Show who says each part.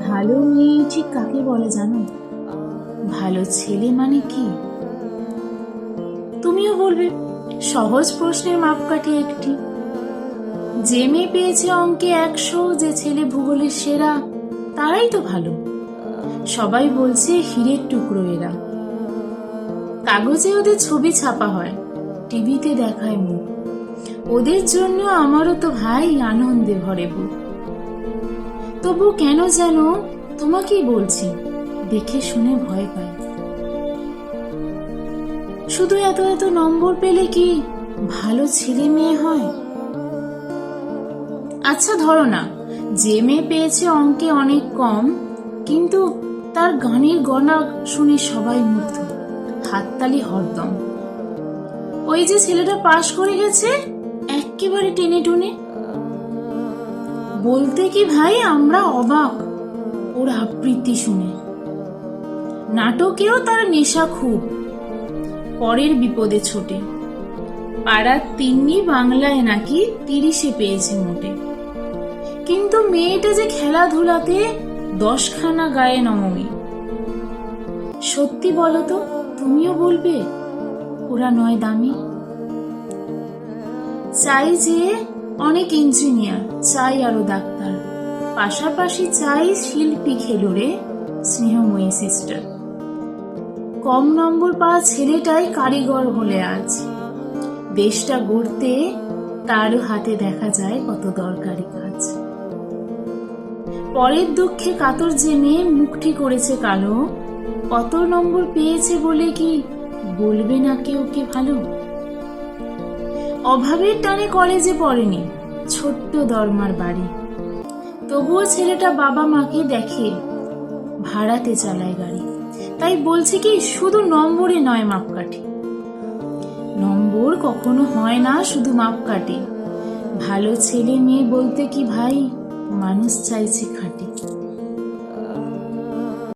Speaker 1: ভালো মেয়ে ঠিক কাকে বলে জানো? ভালো ছেলে মানে কি? তুমিও বলবে সহজ প্রশ্নের মাপকাঠি একটি। যে মেয়ে পেয়েছে অঙ্কে 100, যে ছেলে ভূগোলে সেরা, তারাই তো ভালো। সবাই বলছে হীরের টুকরো এরা। কাগজে ওদের ছবি ছাপা হয়, টিভিতে দেখায় মুখ। ওদের জন্য আমারও তো ভাই আনন্দে ভরে বুক। তবু কেন যেন তোমাকেই বলছি, দেখে শুনে ভয় পাই। শুধু এত এত নম্বর পেলে কি ভালো ছেলে মেয়ে হয়? আচ্ছা ধরো না, যে মেয়ে পেয়েছে অঙ্কে অনেক কম, কিন্তু তার গানের গলা শুনে সবাই মুগ্ধ, হাততালি হরদম। ওই যে ছেলেটা পাশ করে গেছে একেবারে টেনে টুনে, বলতে কি ভাই আমরা অবাক ওর আবৃত্তি শুনে। নাটকেও তার নেশা খুব, পরের বিপদে ছোটে। পাড়ার তিন্নি বাংলায় নাকি 30-এ পেয়েছে মোটে। কিন্তু মেয়েটা যে খেলাধুলাতে 10খানা গায়ে নমমি। সত্যি বলো তো, তুমিও বলবে ওরা নয় দামি? চাই যে অনেক ইঞ্জিনিয়ার, চাই আরো ডাক্তার, পাশাপাশি চাই শিল্পী খেলোরে স্নেহময়ী সিস্টার। কম নম্বর পাওয়া ছেলেটাই কারিগর হলে আজ দেশটা গড়তে তারও হাতে দেখা যায় কত দরকারি কাজ। পরের দুঃখে কাতর যে মেয়ে মুখটি করেছে কালো, কত নম্বর পেয়েছে বলে কি বলবে না কেউ কে ভালো? অভাবের টানে কলেজে পড়েনি, ছোট্ট দরমার বাড়ি, তবুও ছেলেটা বাবা মাকে দেখে, ভাড়াতে চালায় গাড়ি। তাই বলছি কি শুধু নম্বরে নয় মাপকাঠি। নম্বর কখনো হয় না শুধু মাপকাঠি। ভালো ছেলে মেয়ে বলতে কি ভাই মানুষ চাইছে খাঁটি।